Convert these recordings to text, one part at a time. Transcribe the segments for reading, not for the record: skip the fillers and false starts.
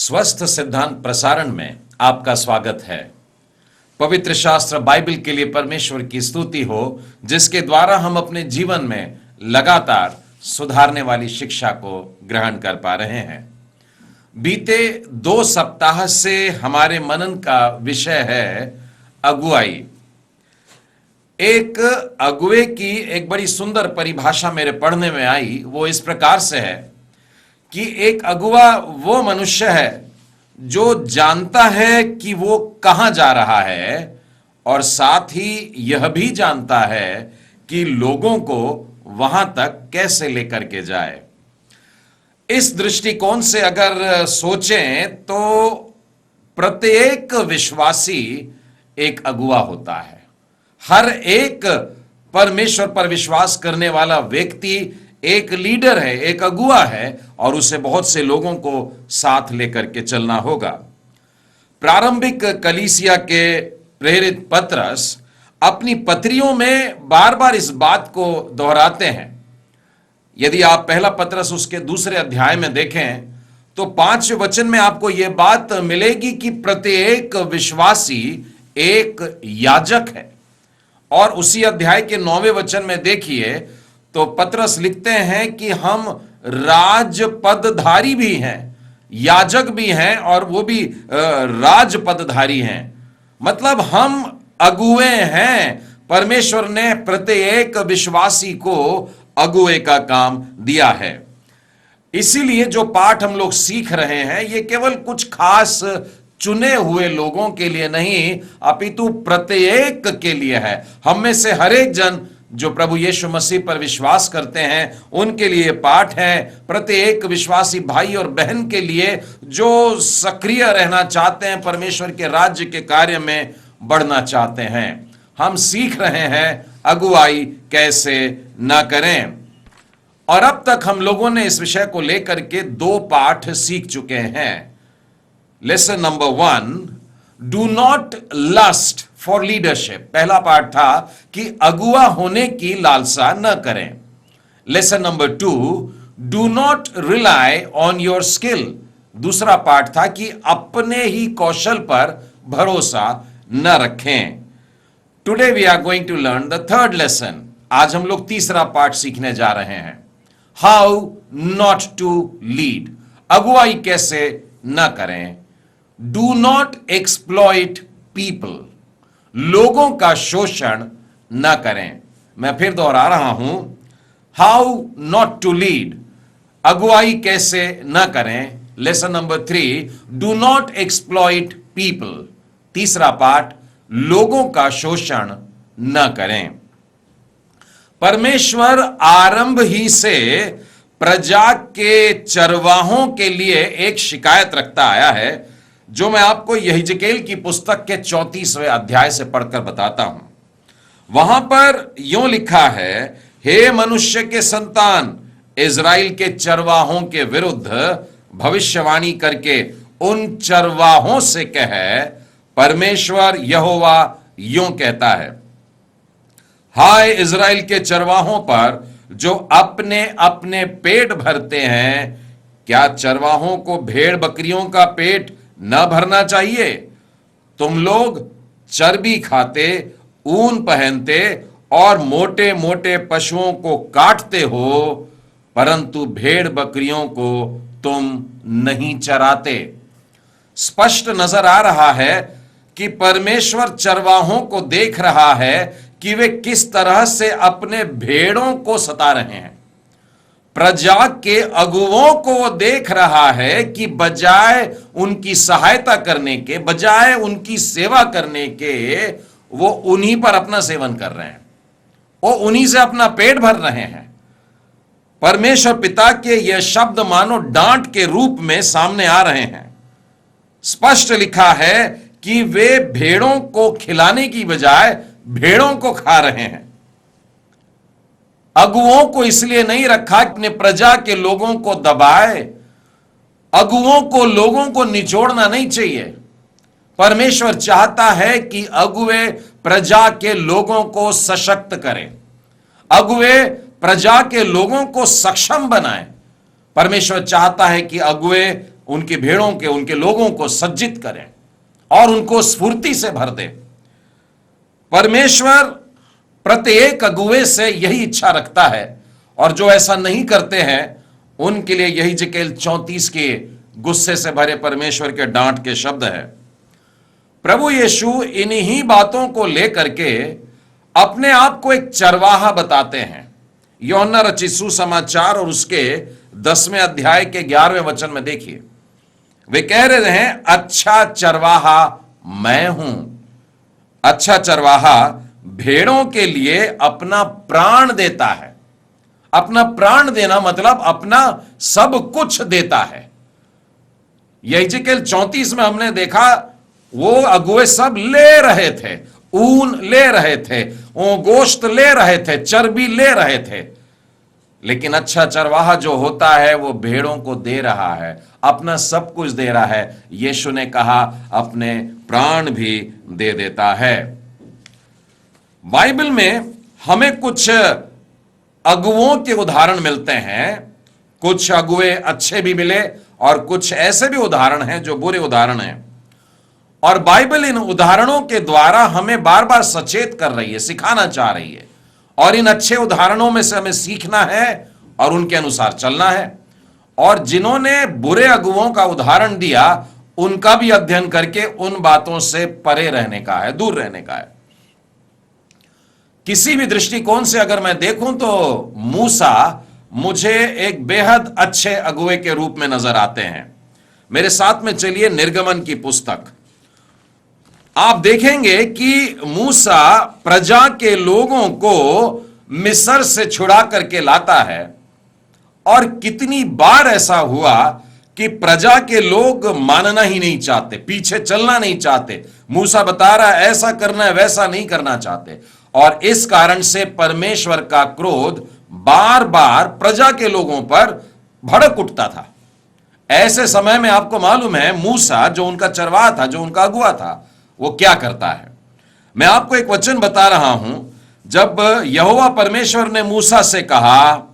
स्वस्थ सिद्धांत प्रसारण में आपका स्वागत है। पवित्र शास्त्र बाइबल के लिए परमेश्वर की स्तुति हो, जिसके द्वारा हम अपने जीवन में लगातार सुधारने वाली शिक्षा को ग्रहण कर पा रहे हैं। बीते 2 सप्ताह से हमारे मनन का विषय है अगुवाई। एक अगुवे की एक बड़ी सुंदर परिभाषा मेरे पढ़ने में आई। वो इस प्रकार से है कि एक अगुवा वो मनुष्य है जो जानता है कि वो कहां जा रहा है और साथ ही यह भी जानता है कि लोगों को वहां तक कैसे लेकर के जाए। इस दृष्टिकोण से अगर सोचें तो प्रत्येक विश्वासी एक अगुवा होता है। हर एक परमेश्वर पर विश्वास करने वाला व्यक्ति एक लीडर है, एक अगुवा है, और उसे बहुत से लोगों को साथ लेकर के चलना होगा। प्रारंभिक कलीसिया के प्रेरित पतरस अपनी पत्रियों में बार बार इस बात को दोहराते हैं। यदि आप पहला पतरस उसके 2 अध्याय में देखें तो 5वें वचन में आपको यह बात मिलेगी कि प्रत्येक विश्वासी एक याजक है। और उसी अध्याय के 9वें वचन में देखिए तो पतरस लिखते हैं कि हम राजपदधारी भी हैं, याजक भी हैं, और वो भी राजपदधारी हैं। मतलब हम अगुवे हैं। परमेश्वर ने प्रत्येक विश्वासी को अगुवे का काम दिया है। इसीलिए जो पाठ हम लोग सीख रहे हैं ये केवल कुछ खास चुने हुए लोगों के लिए नहीं, अपितु प्रत्येक के लिए है। हम में से हर एक जन जो प्रभु यीशु मसीह पर विश्वास करते हैं उनके लिए पाठ है। प्रत्येक विश्वासी भाई और बहन के लिए जो सक्रिय रहना चाहते हैं, परमेश्वर के राज्य के कार्य में बढ़ना चाहते हैं। हम सीख रहे हैं अगुवाई कैसे ना करें। और अब तक हम लोगों ने इस विषय को लेकर के 2 पाठ सीख चुके हैं। Lesson number 1, do not lust for leadership. पहला पाठ था कि अगुवा होने की लालसा न करें। Lesson number 2, do not rely on your skill. दूसरा पाठ था कि अपने ही कौशल पर भरोसा न रखें। Today we are going to learn the 3rd lesson. आज हम लोग 3रा पाठ सीखने जा रहे हैं। How not to lead. अगुवाई कैसे न करें। Do not exploit people. लोगों का शोषण न करें। मैं फिर दोहरा रहा हूं, हाउ नॉट टू लीड। अगुवाई कैसे न करें। Lesson number 3, do not exploit people. तीसरा पाठ, लोगों का शोषण न करें। परमेश्वर आरंभ ही से प्रजा के चरवाहों के लिए एक शिकायत रखता आया है, जो मैं आपको यहिजकेल की पुस्तक के 34वें अध्याय से पढ़कर बताता हूं। वहां पर यूं लिखा है, हे मनुष्य के संतान, इज़राइल के चरवाहों के विरुद्ध भविष्यवाणी करके उन चरवाहों से कहे, परमेश्वर यहोवा यूं कहता है, हाय इज़राइल के चरवाहों पर जो अपने अपने पेट भरते हैं, क्या चरवाहों को भेड़ बकरियों का पेट न भरना चाहिए? तुम लोग चर्बी खाते, ऊन पहनते और मोटे मोटे पशुओं को काटते हो, परंतु भेड़ बकरियों को तुम नहीं चराते। स्पष्ट नजर आ रहा है कि परमेश्वर चरवाहों को देख रहा है कि वे किस तरह से अपने भेड़ों को सता रहे हैं। प्रजा के अगुवों को वो देख रहा है कि बजाय उनकी सहायता करने के, बजाय उनकी सेवा करने के, वो उन्हीं पर अपना सेवन कर रहे हैं, वो उन्हीं से अपना पेट भर रहे हैं। परमेश्वर पिता के ये शब्द मानो डांट के रूप में सामने आ रहे हैं। स्पष्ट लिखा है कि वे भेड़ों को खिलाने की बजाय भेड़ों को खा रहे हैं। अगुओं को इसलिए नहीं रखा कि अपने प्रजा के लोगों को दबाए। अगुओं को, लोगों को निचोड़ना नहीं चाहिए। परमेश्वर चाहता है कि अगुवे प्रजा के लोगों को सशक्त करें, अगुवे प्रजा के लोगों को सक्षम बनाएं। परमेश्वर चाहता है कि अगुवे उनकी भेड़ों के, उनके लोगों को सज्जित करें और उनको स्फूर्ति से भर दे। परमेश्वर प्रत्येक अगुवे से यही इच्छा रखता है, और जो ऐसा नहीं करते हैं उनके लिए यही जिकेल 34 के गुस्से से भरे परमेश्वर के डांट के शब्द है। प्रभु यीशु इन्हीं बातों को लेकर के अपने आप को एक चरवाहा बताते हैं। यूहन्ना रचित सुसमाचार और उसके 10वें अध्याय के 11वें वचन में देखिए, वे कह रहे हैं, अच्छा चरवाहा मैं हूं। अच्छा चरवाहा भेड़ों के लिए अपना प्राण देता है। अपना प्राण देना मतलब अपना सब कुछ देता है। यहीजिकेल 34 में हमने देखा, वो अगुए सब ले रहे थे, ऊन ले रहे थे, गोश्त ले रहे थे, चर्बी ले रहे थे, लेकिन अच्छा चरवाहा जो होता है वो भेड़ों को दे रहा है, अपना सब कुछ दे रहा है। यीशु ने कहा अपने प्राण भी दे देता है। बाइबल में हमें कुछ अगुओं के उदाहरण मिलते हैं। कुछ अगुए अच्छे भी मिले और कुछ ऐसे भी उदाहरण हैं जो बुरे उदाहरण हैं, और बाइबल इन उदाहरणों के द्वारा हमें बार बार सचेत कर रही है, सिखाना चाह रही है, और इन अच्छे उदाहरणों में से हमें सीखना है और उनके अनुसार चलना है। और जिन्होंने बुरे अगुओं का उदाहरण दिया उनका भी अध्ययन करके उन बातों से परे रहने का है, दूर रहने का है। किसी भी दृष्टिकोण से अगर मैं देखूं तो मूसा मुझे एक बेहद अच्छे अगुए के रूप में नजर आते हैं। मेरे साथ में चलिए निर्गमन की पुस्तक। आप देखेंगे कि मूसा प्रजा के लोगों को मिस्र से छुड़ा करके लाता है, और कितनी बार ऐसा हुआ कि प्रजा के लोग मानना ही नहीं चाहते, पीछे चलना नहीं चाहते। मूसा बता रहा है ऐसा करना है, वैसा नहीं करना चाहते, और इस कारण से परमेश्वर का क्रोध बार बार प्रजा के लोगों पर भड़क उठता था। ऐसे समय में आपको मालूम है मूसा जो उनका चरवाहा था, जो उनका अगुआ था, वो क्या करता है। मैं आपको एक वचन बता रहा हूं। जब यहोवा परमेश्वर ने मूसा से कहा,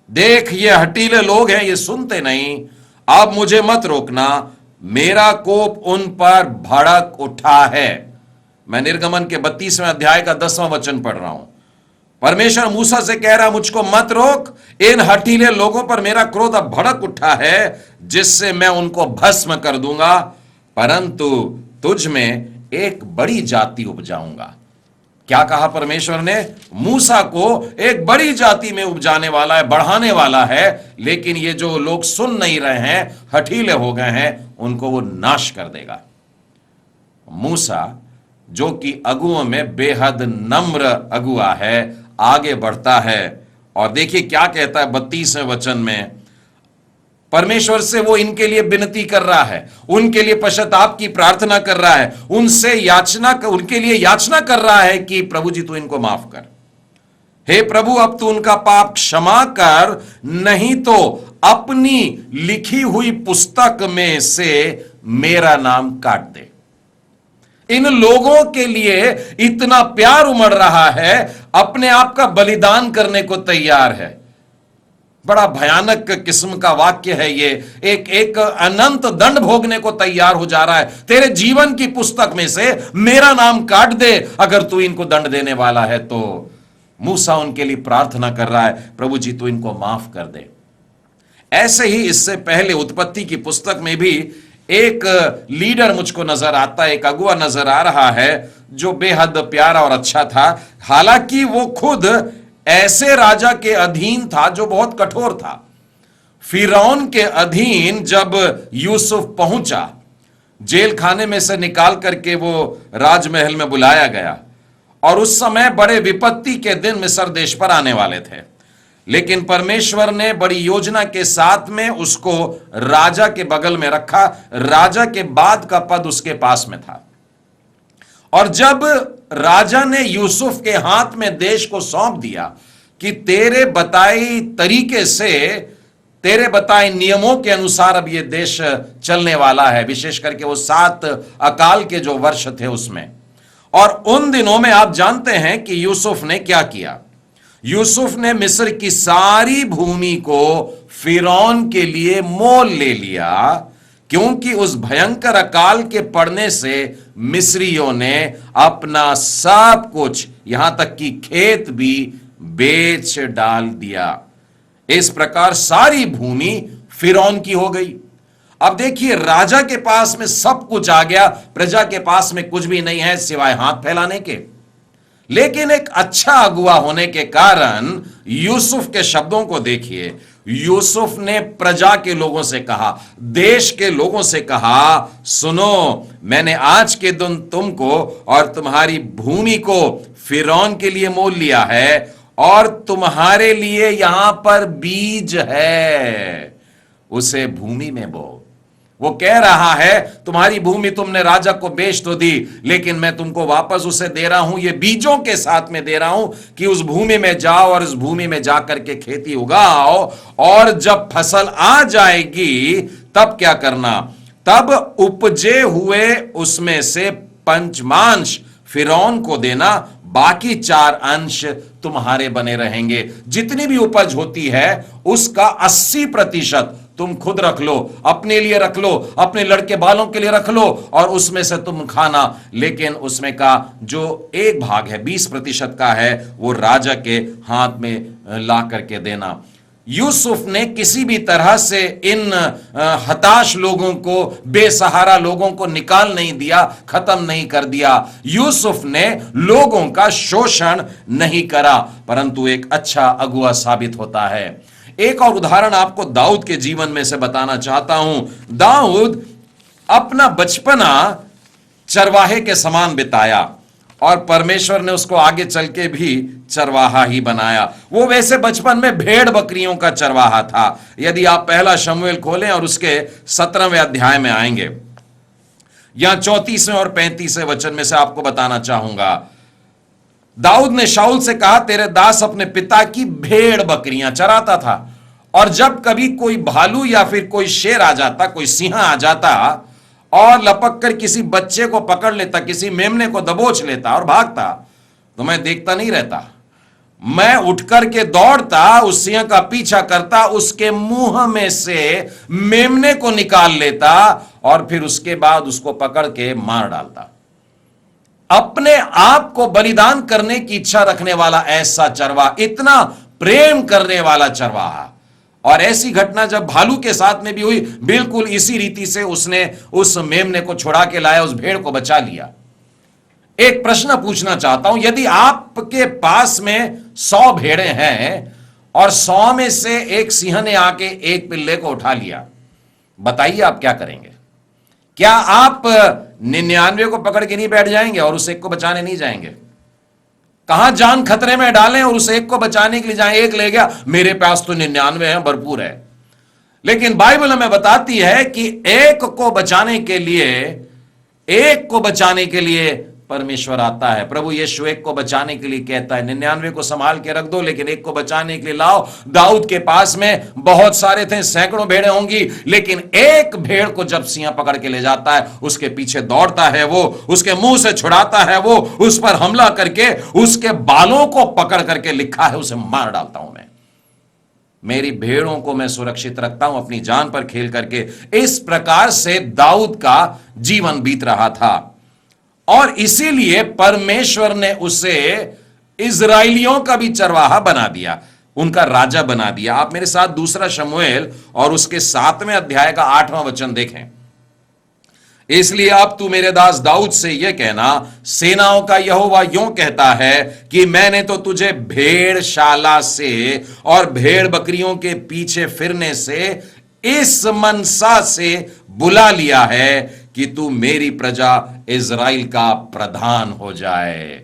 देख ये हठीले लोग हैं, ये सुनते नहीं, अब मुझे मत रोकना, मेरा कोप उन पर भड़क उठा है। मैं निर्गमन के 32वें अध्याय का 10वां वचन पढ़ रहा हूं। परमेश्वर मूसा से कह रहा, मुझको मत रोक, इन हठीले लोगों पर मेरा क्रोध अब भड़क उठा है, जिससे मैं उनको भस्म कर दूंगा, परंतु तुझ में एक बड़ी जाति उपजाऊंगा। क्या कहा परमेश्वर ने? मूसा को एक बड़ी जाति में उपजाने वाला है, बढ़ाने वाला है, लेकिन ये जो लोग सुन नहीं रहे हैं, हठीले हो गए हैं, उनको वो नाश कर देगा। मूसा जो कि अगुओं में बेहद नम्र अगुआ है, आगे बढ़ता है, और देखिए क्या कहता है 32वें वचन में। परमेश्वर से वो इनके लिए विनती कर रहा है, उनके लिए पश्चाताप की प्रार्थना कर रहा है, उनके लिए याचना कर रहा है कि प्रभु जी तू इनको माफ कर। हे प्रभु, अब तू उनका पाप क्षमा कर, नहीं तो अपनी लिखी हुई पुस्तक में से मेरा नाम काट दे। इन लोगों के लिए इतना प्यार उमड़ रहा है, अपने आप का बलिदान करने को तैयार है। बड़ा भयानक किस्म का वाक्य है ये। एक अनंत दंड भोगने को तैयार हो जा रहा है। तेरे जीवन की पुस्तक में से मेरा नाम काट दे अगर तू इनको दंड देने वाला है तो। मूसा उनके लिए प्रार्थना कर रहा है, प्रभु जी तू इनको माफ कर दे। ऐसे ही इससे पहले उत्पत्ति की पुस्तक में भी एक लीडर मुझको नजर आता है, एक अगुआ नजर आ रहा है जो बेहद प्यारा और अच्छा था। हालांकि वो खुद ऐसे राजा के अधीन था जो बहुत कठोर था। फिरौन के अधीन जब यूसुफ पहुंचा, जेल खाने में से निकाल करके वो राजमहल में बुलाया गया, और उस समय बड़े विपत्ति के दिन मिस्र देश पर आने वाले थे, लेकिन परमेश्वर ने बड़ी योजना के साथ में उसको राजा के बगल में रखा। राजा के बाद का पद उसके पास में था, और जब राजा ने यूसुफ के हाथ में देश को सौंप दिया कि तेरे बताई तरीके से, तेरे बताए नियमों के अनुसार अब यह देश चलने वाला है, विशेष करके वो 7 अकाल के जो वर्ष थे उसमें। और उन दिनों में आप जानते हैं कि यूसुफ ने क्या किया। यूसुफ ने मिस्र की सारी भूमि को फिरौन के लिए मोल ले लिया क्योंकि उस भयंकर अकाल के पड़ने से मिस्रियों ने अपना सब कुछ, यहां तक कि खेत भी बेच डाल दिया। इस प्रकार सारी भूमि फिरौन की हो गई। अब देखिए, राजा के पास में सब कुछ आ गया, प्रजा के पास में कुछ भी नहीं है सिवाय हाथ फैलाने के। लेकिन एक अच्छा अगुआ होने के कारण यूसुफ के शब्दों को देखिए। यूसुफ ने प्रजा के लोगों से कहा, देश के लोगों से कहा, सुनो, मैंने आज के दिन तुमको और तुम्हारी भूमि को फिरौन के लिए मोल लिया है और तुम्हारे लिए यहां पर बीज है, उसे भूमि में बो। वो कह रहा है, तुम्हारी भूमि तुमने राजा को बेच तो दी, लेकिन मैं तुमको वापस उसे दे रहा हूं, ये बीजों के साथ में दे रहा हूं कि उस भूमि में जाओ और उस भूमि में जाकर के खेती उगाओ, और जब फसल आ जाएगी तब क्या करना, तब उपजे हुए उसमें से पंचमांश फिरौन को देना, बाकी 4 अंश तुम्हारे बने रहेंगे। जितनी भी उपज होती है उसका 80% तुम खुद रख लो, अपने लिए रख लो, अपने लड़के बालों के लिए रख लो, और उसमें से तुम खाना। लेकिन उसमें का जो एक भाग है 20% का है, वो राजा के हाथ में ला करके देना। यूसुफ ने किसी भी तरह से इन हताश लोगों को, बेसहारा लोगों को निकाल नहीं दिया, खत्म नहीं कर दिया। यूसुफ ने लोगों का शोषण नहीं करा, परंतु एक अच्छा अगुआ साबित होता है। एक और उदाहरण आपको दाऊद के जीवन में से बताना चाहता हूं। दाऊद अपना बचपना चरवाहे के समान बिताया और परमेश्वर ने उसको आगे चल के भी चरवाहा ही बनाया। वो वैसे बचपन में भेड़ बकरियों का चरवाहा था। यदि आप पहला शमूएल खोलें और उसके 17वें अध्याय में आएंगे, यहां 34वें और 35वें वचन में से आपको बताना चाहूंगा। दाऊद ने शाऊल से कहा, तेरे दास अपने पिता की भेड़ बकरियां चराता था, और जब कभी कोई भालू या फिर कोई शेर आ जाता, कोई सिंह आ जाता और लपक कर किसी बच्चे को पकड़ लेता, किसी मेमने को दबोच लेता और भागता, तो मैं देखता नहीं रहता, मैं उठकर के दौड़ता, उस सिंह का पीछा करता, उसके मुंह में से मेमने को निकाल लेता और फिर उसके बाद उसको पकड़ के मार डालता। अपने आप को बलिदान करने की इच्छा रखने वाला ऐसा चरवाहा, इतना प्रेम करने वाला चरवाहा। और ऐसी घटना जब भालू के साथ में भी हुई, बिल्कुल इसी रीति से उसने उस मेमने को छुड़ा के लाया, उस भेड़ को बचा लिया। एक प्रश्न पूछना चाहता हूं, यदि आपके पास में 100 भेड़ें हैं और 100 में से एक सिंह ने आके एक पिल्ले को उठा लिया, बताइए आप क्या करेंगे? क्या आप 99 को पकड़ के नहीं बैठ जाएंगे और उस एक को बचाने नहीं जाएंगे? कहां जान खतरे में डालें और उस एक को बचाने के लिए जाएं? एक ले गया, मेरे पास तो 99 है, भरपूर है। लेकिन बाइबल हमें बताती है कि एक को बचाने के लिए परमेश्वर आता है। प्रभु यीशु एक को बचाने के लिए कहता है, 99 को संभाल के रख दो, लेकिन एक को बचाने के लिए लाओ। दाऊद के पास में बहुत सारे थे, सैकड़ों भेड़ें होंगी, लेकिन एक भेड़ को जब सिंह पकड़ के ले जाता है, उसके पीछे दौड़ता है वो, उसके मुंह से छुड़ाता है वो, उस पर हमला करके उसके बालों को पकड़ करके, लिखा है, उसे मार डालता हूं मैं। मेरी भेड़ों को मैं सुरक्षित रखता हूं अपनी जान पर खेल करके। इस प्रकार से दाऊद का जीवन बीत रहा था, और इसीलिए परमेश्वर ने उसे इजराइलियों का भी चरवाहा बना दिया, उनका राजा बना दिया। आप मेरे साथ दूसरा शमूएल और उसके 7वें अध्याय का 8वां वचन देखें। इसलिए अब तू मेरे दास दाऊद से यह कहना, सेनाओं का यहोवा यूं कहता है कि मैंने तो तुझे भेड़शाला से और भेड़ बकरियों के पीछे फिरने से इस मनसा से बुला लिया है कि तू मेरी प्रजा इज़राइल का प्रधान हो जाए।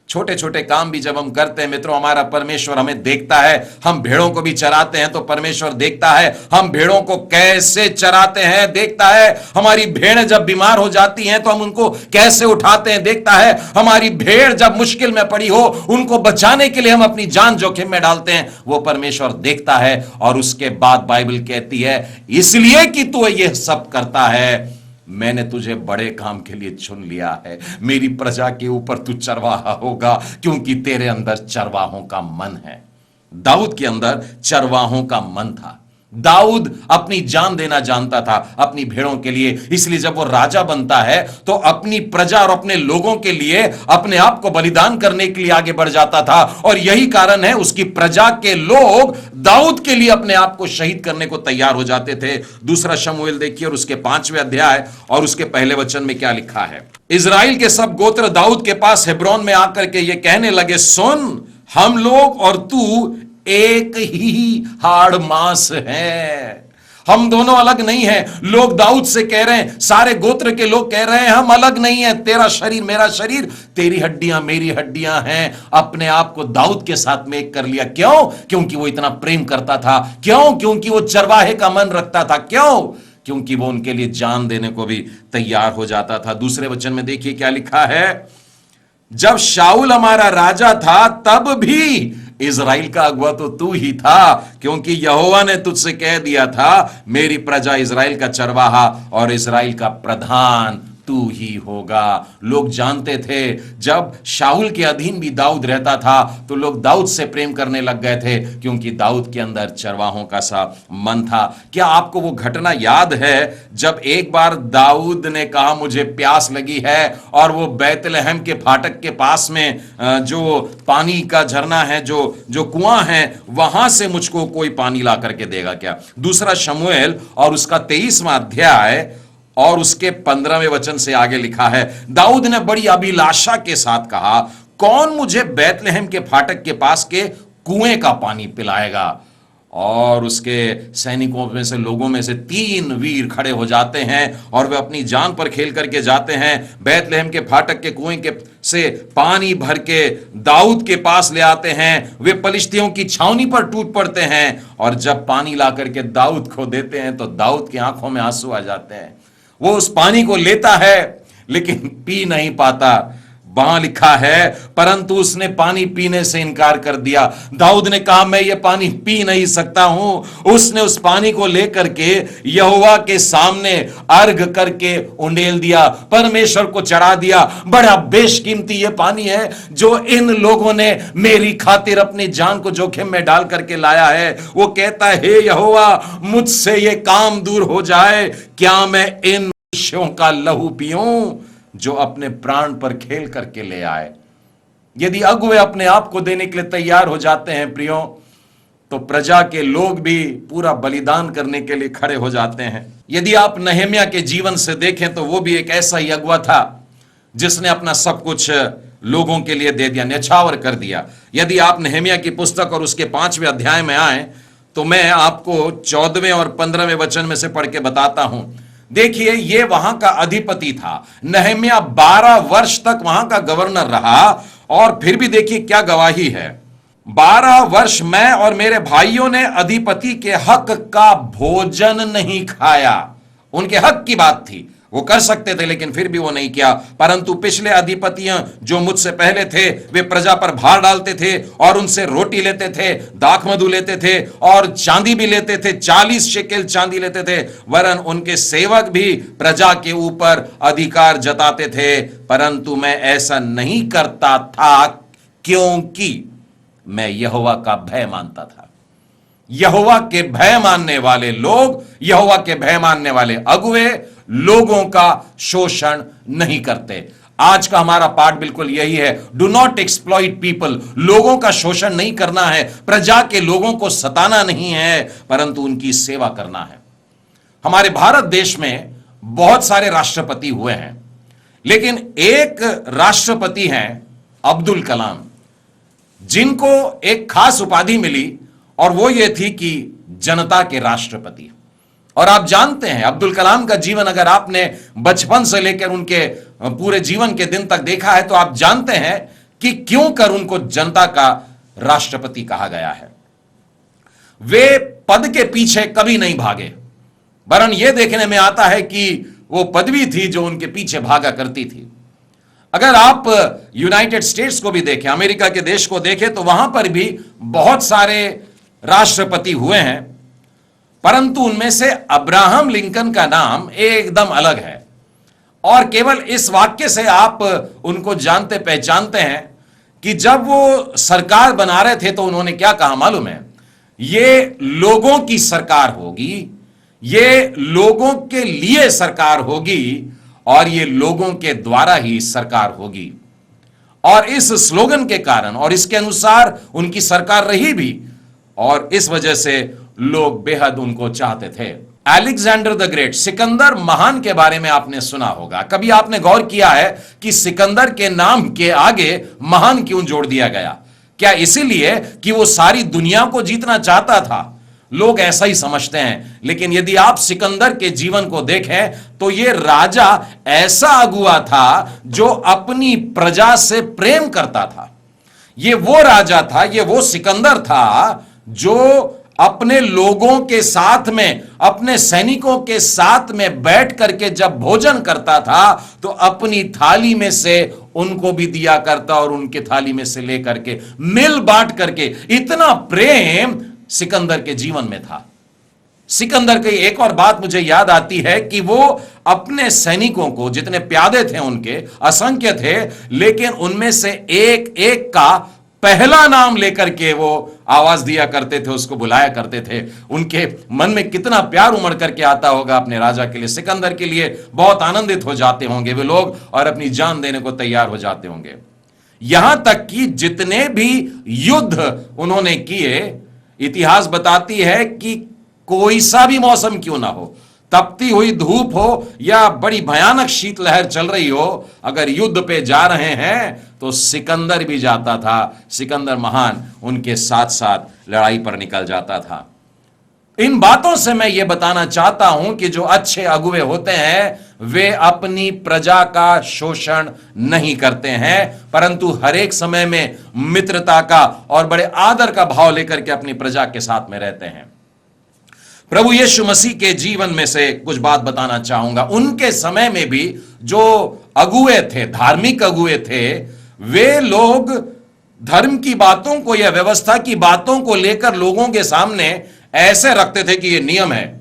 छोटे छोटे काम भी जब हम करते हैं मित्रों, हमारा परमेश्वर हमें देखता है। हम भेड़ों को भी चराते हैं तो परमेश्वर देखता है, हम भेड़ों को कैसे चराते हैं देखता है। हमारी भेड़ जब बीमार हो जाती हैं तो हम उनको कैसे उठाते हैं देखता है। हमारी भेड़ जब मुश्किल में पड़ी हो, उनको बचाने के लिए हम अपनी जान जोखिम में डालते हैं, वो परमेश्वर देखता है। और उसके बाद बाइबल कहती है, इसलिए कि तू यह सब करता है, मैंने तुझे बड़े काम के लिए चुन लिया है। मेरी प्रजा के ऊपर तू चरवाहा होगा, क्योंकि तेरे अंदर चरवाहों का मन है। दाऊद के अंदर चरवाहों का मन था। दाऊद अपनी जान देना जानता था अपनी भेड़ों के लिए, इसलिए जब वो राजा बनता है तो अपनी प्रजा और अपने लोगों के लिए अपने आप को बलिदान करने के लिए आगे बढ़ जाता था। और यही कारण है उसकी प्रजा के लोग दाऊद के लिए अपने आप को शहीद करने को तैयार हो जाते थे। दूसरा शमूएल देखिए और उसके 5वें अध्याय और उसके पहले वचन में क्या लिखा है। इजराइल के सब गोत्र दाऊद के पास हेब्रोन में आकर के ये कहने लगे, सुन, हम लोग और तू एक ही हाड़ मांस है, हम दोनों अलग नहीं हैं। लोग दाऊद से कह रहे हैं, सारे गोत्र के लोग कह रहे हैं हम अलग नहीं हैं, तेरा शरीर मेरा शरीर, तेरी हड्डियां मेरी हड्डियां हैं। अपने आप को दाऊद के साथ में एक कर लिया। क्यों? क्योंकि वो इतना प्रेम करता था। क्यों? क्योंकि वो चरवाहे का मन रखता था। क्यों? क्योंकि वो उनके लिए जान देने को भी तैयार हो जाता था। दूसरे वचन में देखिए क्या लिखा है, जब शाऊल हमारा राजा था तब भी इज़राइल का अगुआ तो तू ही था, क्योंकि यहोवा ने तुझसे कह दिया था, मेरी प्रजा इज़राइल का चरवाहा और इज़राइल का प्रधान तू ही होगा। लोग जानते थे जब शाऊल के अधीन भी दाऊद रहता था तो लोग दाऊद से प्रेम करने लग गए थे, क्योंकि दाऊद के अंदर चरवाहों का सा मन था। क्या आपको वो घटना याद है जब एक बार दाऊद ने कहा मुझे प्यास लगी है, और वो बैतलहम के फाटक के पास में जो पानी का झरना है, जो कुआं है, वहां से मुझको कोई पानी ला करके देगा क्या? दूसरा शमूएल और उसका 23वां अध्याय और उसके 15वें वचन से आगे लिखा है, दाऊद ने बड़ी अभिलाषा के साथ कहा, कौन मुझे बैतलहम के फाटक के पास के कुएं का पानी पिलाएगा? और उसके सैनिकों में से, लोगों में से 3 वीर खड़े हो जाते हैं और वे अपनी जान पर खेल करके जाते हैं, बैतलहम के फाटक के कुएं के से पानी भर के दाऊद के पास ले आते हैं। वे पलिश्तियों की छावनी पर टूट पड़ते हैं और जब पानी ला करके दाऊद को देते हैं तो दाऊद की आंखों में आंसू आ जाते हैं। वो उस पानी को लेता है लेकिन पी नहीं पाता। वहां लिखा है, परंतु उसने पानी पीने से इनकार कर दिया। दाऊद ने कहा मैं ये पानी पी नहीं सकता हूं। उसने उस पानी को लेकर के यहोवा के सामने अर्घ करके उंडेल दिया, परमेश्वर को चढ़ा दिया। बड़ा बेशकीमती ये पानी है जो इन लोगों ने मेरी खातिर अपनी जान को जोखिम में डाल करके लाया है। वो कहता है, हे यहोवा, मुझसे ये काम दूर हो जाए, क्या मैं इन मनुष्यों का लहू पीऊं जो अपने प्राण पर खेल करके ले आए। यदि अगुवे अपने आप को देने के लिए तैयार हो जाते हैं प्रियो, तो प्रजा के लोग भी पूरा बलिदान करने के लिए खड़े हो जाते हैं। यदि आप नहम्याह के जीवन से देखें तो वो भी एक ऐसा ही अगुवा था जिसने अपना सब कुछ लोगों के लिए दे दिया, न्यौछावर कर दिया। यदि आप नहम्याह की पुस्तक और उसके 5वें अध्याय में आए तो मैं आपको 14वें और 15वें वचन में से पढ़ के बताता हूं। देखिए, ये वहां का अधिपति था। नहम्याह 12 वर्ष तक वहां का गवर्नर रहा और फिर भी देखिए क्या गवाही है। 12 वर्ष मैं और मेरे भाइयों ने अधिपति के हक का भोजन नहीं खाया। उनके हक की बात थी, वो कर सकते थे लेकिन फिर भी वो नहीं किया। परंतु पिछले अधिपतियां जो मुझसे पहले थे, वे प्रजा पर भार डालते थे और उनसे रोटी लेते थे, दाख मधु लेते थे और चांदी भी लेते थे, 40 शेकेल चांदी लेते थे। वरन उनके सेवक भी प्रजा के ऊपर अधिकार जताते थे। परंतु मैं ऐसा नहीं करता था क्योंकि मैं यहोवा का भय मानता था। यहोवा के भय मानने वाले लोग, यहोवा के भय मानने वाले अगुवे लोगों का शोषण नहीं करते। आज का हमारा पाठ बिल्कुल यही है, डू नॉट एक्सप्लॉइट पीपल। लोगों का शोषण नहीं करना है, प्रजा के लोगों को सताना नहीं है, परंतु उनकी सेवा करना है। हमारे भारत देश में बहुत सारे राष्ट्रपति हुए हैं, लेकिन एक राष्ट्रपति हैं अब्दुल कलाम, जिनको एक खास उपाधि मिली और वो ये थी कि जनता के राष्ट्रपति। और आप जानते हैं अब्दुल कलाम का जीवन अगर आपने बचपन से लेकर उनके पूरे जीवन के दिन तक देखा है तो आप जानते हैं कि क्यों कर उनको जनता का राष्ट्रपति कहा गया है। वे पद के पीछे कभी नहीं भागे, वरन यह देखने में आता है कि वो पदवी थी जो उनके पीछे भागा करती थी। अगर आप यूनाइटेड स्टेट्स को भी देखें, अमेरिका के देश को देखें, तो वहां पर भी बहुत सारे राष्ट्रपति हुए हैं, परंतु उनमें से अब्राहम लिंकन का नाम एकदम अलग है। और केवल इस वाक्य से आप उनको जानते पहचानते हैं कि जब वो सरकार बना रहे थे तो उन्होंने क्या कहा मालूम है? ये लोगों की सरकार होगी, ये लोगों के लिए सरकार होगी और ये लोगों के द्वारा ही सरकार होगी। और इस स्लोगन के कारण और इसके अनुसार उनकी सरकार रही भी, और इस वजह से लोग बेहद उनको चाहते थे। अलेक्जेंडर द ग्रेट, सिकंदर महान के बारे में आपने सुना होगा। कभी आपने गौर किया है कि सिकंदर के नाम के आगे महान क्यों जोड़ दिया गया? क्या इसीलिए कि वो सारी दुनिया को जीतना चाहता था? लोग ऐसा ही समझते हैं, लेकिन यदि आप सिकंदर के जीवन को देखें तो ये राजा ऐसा अगुआ था जो अपनी प्रजा से प्रेम करता था। ये वो राजा था, ये वो सिकंदर था जो अपने लोगों के साथ में, अपने सैनिकों के साथ में बैठ करके जब भोजन करता था तो अपनी थाली में से उनको भी दिया करता और उनके थाली में से लेकर के मिल बांट करके। इतना प्रेम सिकंदर के जीवन में था। सिकंदर की एक और बात मुझे याद आती है कि वो अपने सैनिकों को, जितने प्यादे थे उनके असंख्य थे, लेकिन उनमें से एक एक का पहला नाम लेकर के वो आवाज दिया करते थे, उसको बुलाया करते थे। उनके मन में कितना प्यार उमड़ करके आता होगा अपने राजा के लिए, सिकंदर के लिए। बहुत आनंदित हो जाते होंगे वे लोग और अपनी जान देने को तैयार हो जाते होंगे। यहां तक कि जितने भी युद्ध उन्होंने किए, इतिहास बताती है कि कोई सा भी मौसम क्यों ना हो, तपती हुई धूप हो या बड़ी भयानक शीतलहर चल रही हो, अगर युद्ध पे जा रहे हैं तो सिकंदर भी जाता था। सिकंदर महान उनके साथ साथ लड़ाई पर निकल जाता था। इन बातों से मैं यह बताना चाहता हूं कि जो अच्छे अगुवे होते हैं वे अपनी प्रजा का शोषण नहीं करते हैं, परंतु हर एक समय में मित्रता का और बड़े आदर का भाव लेकर के अपनी प्रजा के साथ में रहते हैं। प्रभु यीशु मसीह के जीवन में से कुछ बात बताना चाहूंगा। उनके समय में भी जो अगुवे थे, धार्मिक अगुवे थे, वे लोग धर्म की बातों को या व्यवस्था की बातों को लेकर लोगों के सामने ऐसे रखते थे कि ये नियम है।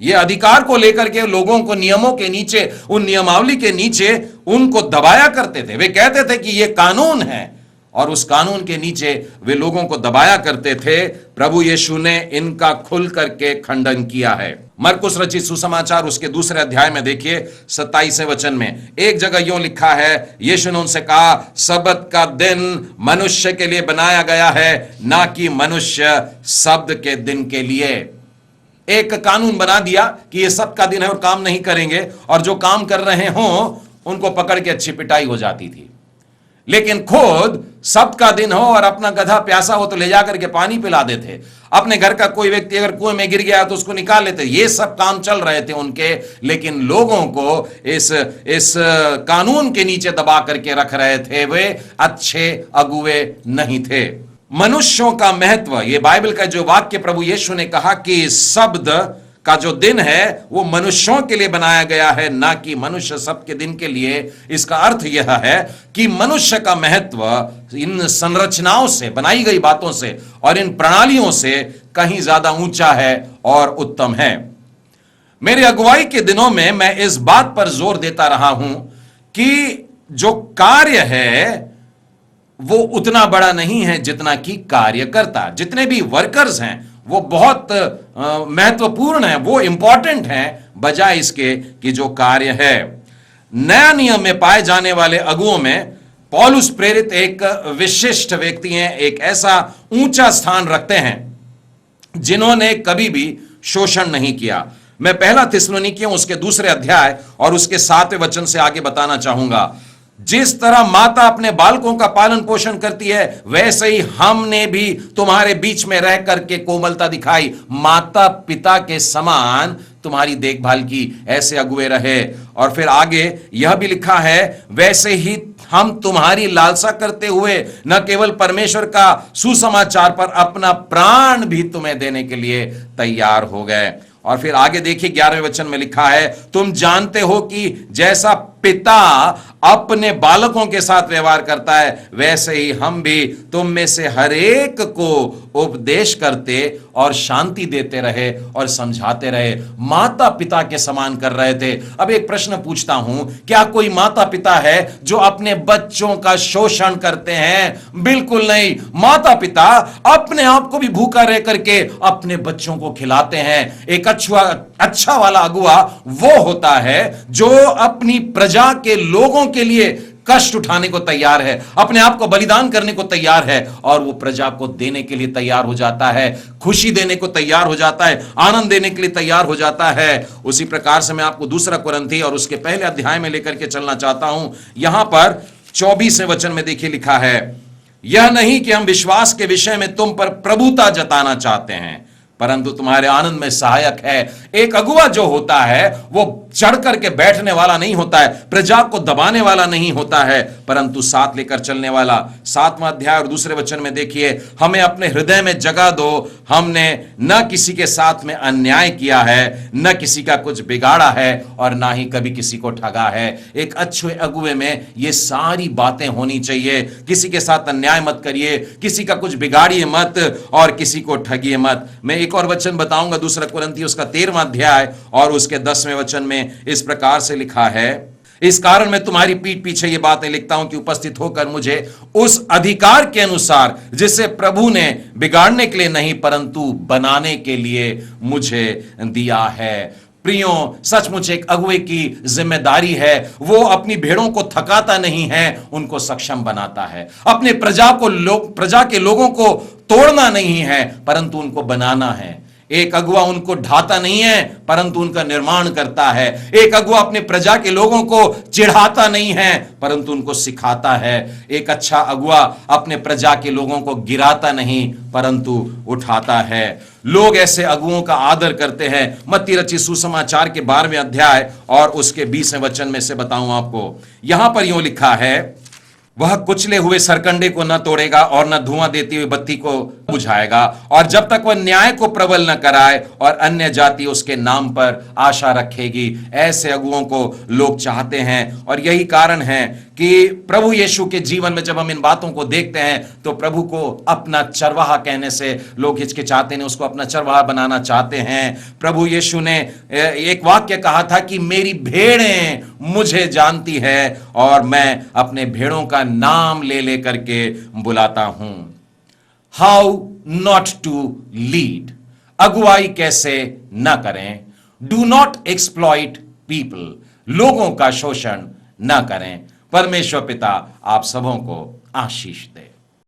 ये अधिकार को लेकर के लोगों को नियमों के नीचे, उन नियमावली के नीचे उनको दबाया करते थे। वे कहते थे कि ये कानून है और उस कानून के नीचे वे लोगों को दबाया करते थे। प्रभु यीशु ने इनका खुल करके खंडन किया है। मरकुस रचित सुसमाचार उसके दूसरे अध्याय में देखिए 27वें वचन में एक जगह यूं लिखा है, यीशु ने उनसे कहा, सबत का दिन मनुष्य के लिए बनाया गया है, ना कि मनुष्य शब्द के दिन के लिए। एक कानून बना दिया कि ये सब का दिन है और काम नहीं करेंगे, और जो काम कर रहे हों उनको पकड़ के अच्छी पिटाई हो जाती थी। लेकिन खुद सब्त का दिन हो और अपना गधा प्यासा हो तो ले जाकर के पानी पिला देते। अपने घर का कोई व्यक्ति अगर कुएं में गिर गया तो उसको निकाल लेते। ये सब काम चल रहे थे उनके, लेकिन लोगों को इस कानून के नीचे दबा करके रख रहे थे। वे अच्छे अगुवे नहीं थे। मनुष्यों का महत्व, ये बाइबल का जो वाक्य प्रभु यीशु ने कहा कि शब्द का जो दिन है वो मनुष्यों के लिए बनाया गया है, ना कि मनुष्य सबके दिन के लिए। इसका अर्थ यह है कि मनुष्य का महत्व इन संरचनाओं से, बनाई गई बातों से और इन प्रणालियों से कहीं ज्यादा ऊंचा है और उत्तम है। मेरे अगुवाई के दिनों में मैं इस बात पर जोर देता रहा हूं कि जो कार्य है वो उतना बड़ा नहीं है जितना कि कार्यकर्ता। जितने भी वर्कर्स हैं वो बहुत महत्वपूर्ण है, वो इंपॉर्टेंट है, बजाय इसके कि जो कार्य है। नया नियम में पाए जाने वाले अगुओं में पौलुस प्रेरित एक विशिष्ट व्यक्ति हैं, एक ऐसा ऊंचा स्थान रखते हैं जिन्होंने कभी भी शोषण नहीं किया। मैं पहला थिस्सलुनीकियों उसके दूसरे अध्याय और उसके 7वें वचन से आगे बताना चाहूंगा। जिस तरह माता अपने बालकों का पालन पोषण करती है, वैसे ही हमने भी तुम्हारे बीच में रह करके कोमलता दिखाई, माता पिता के समान तुम्हारी देखभाल की, ऐसे अगुवे रहे। और फिर आगे यह भी लिखा है, वैसे ही हम तुम्हारी लालसा करते हुए न केवल परमेश्वर का सुसमाचार पर अपना प्राण भी तुम्हें देने के लिए तैयार हो गए। और फिर आगे देखिए 11वें वचन में लिखा है, तुम जानते हो कि जैसा पिता अपने बालकों के साथ व्यवहार करता है, वैसे ही हम भी तुम में से हर एक को उपदेश करते और शांति देते रहे और समझाते रहे। माता पिता के समान कर रहे थे। अब एक प्रश्न पूछता हूं, क्या कोई माता पिता है जो अपने बच्चों का शोषण करते हैं? बिल्कुल नहीं। माता पिता अपने आप को भी भूखा रह करके अपने बच्चों को खिलाते हैं। एक अच्छा वाला अगुआ वो होता है जो अपनी प्रजा के लोगों के लिए कष्ट उठाने को तैयार है, अपने आप को बलिदान करने को तैयार है, और वो प्रजा को देने के लिए तैयार हो जाता है, खुशी देने को तैयार हो जाता है, आनंद देने के लिए तैयार हो जाता है। उसी प्रकार से मैं आपको दूसरा कुरिन्थी और उसके पहले अध्याय में लेकर के चलना चाहता हूं। यहां पर 24वें वचन में देखिए लिखा है, यह नहीं कि हम विश्वास के विषय में तुम पर प्रभुता जताना चाहते हैं, परंतु तुम्हारे आनंद में सहायक है। एक अगुआ जो होता है वो चढ़ करके बैठने वाला नहीं होता है, प्रजा को दबाने वाला नहीं होता है, परंतु साथ लेकर चलने वाला। 7वां अध्याय और दूसरे वचन में देखिए, हमें अपने हृदय में जगह दो, हमने न किसी के साथ में अन्याय किया है, न किसी का कुछ बिगाड़ा है, और ना ही कभी किसी को ठगा है। एक अच्छे अगुए में ये सारी बातें होनी चाहिए। किसी के साथ अन्याय मत करिए, किसी का कुछ बिगाड़िए मत, और किसी को ठगिए मत। मैं एक और वचन बताऊंगा, दूसरा कुरिन्थी उसका 13वां अध्याय और उसके 10वें वचन में इस प्रकार से लिखा है, इस कारण मैं तुम्हारी पीठ पीछे ये बातें लिखता हूं कि उपस्थित होकर मुझे उस अधिकार के अनुसार जिसे प्रभु ने बिगाड़ने के लिए नहीं परंतु बनाने के लिए मुझे दिया है। प्रियो, सचमुच एक अगुए की जिम्मेदारी है, वो अपनी भेड़ों को थकाता नहीं है, उनको सक्षम बनाता है। अपने प्रजा के लोगों को तोड़ना नहीं है परंतु उनको बनाना है। एक अगुआ उनको ढाता नहीं है परंतु उनका निर्माण करता है। एक अगुआ अपने प्रजा के लोगों को चिढ़ाता नहीं है परंतु उनको सिखाता है। एक अच्छा अगुआ अपने प्रजा के लोगों को गिराता नहीं परंतु उठाता है। लोग ऐसे अगुओं का आदर करते हैं। मत्ती रचित सुसमाचार के 12वें अध्याय और उसके 20वें वचन में से बताऊं आपको, यहां पर यूं लिखा है, वह कुचले हुए सरकंडे को न तोड़ेगा और न धुआं देती हुई बत्ती को बुझाएगा, और जब तक वह न्याय को प्रबल न कराए और अन्य जाति उसके नाम पर आशा रखेगी। ऐसे अगुओं को लोग चाहते हैं, और यही कारण है कि प्रभु यीशु के जीवन में जब हम इन बातों को देखते हैं तो प्रभु को अपना चरवाहा कहने से लोग हिचकिचाते हैं, उसको अपना चरवाहा बनाना चाहते हैं। प्रभु यीशु ने एक वाक्य कहा था कि मेरी भेड़ें मुझे जानती है और मैं अपने भेड़ों का नाम ले ले करके बुलाता हूं। हाउ नॉट टू लीड, अगुवाई कैसे न करें। डू नॉट एक्सप्लॉइट पीपल, लोगों का शोषण न करें। परमेश्वर पिता आप सबों को आशीष दे।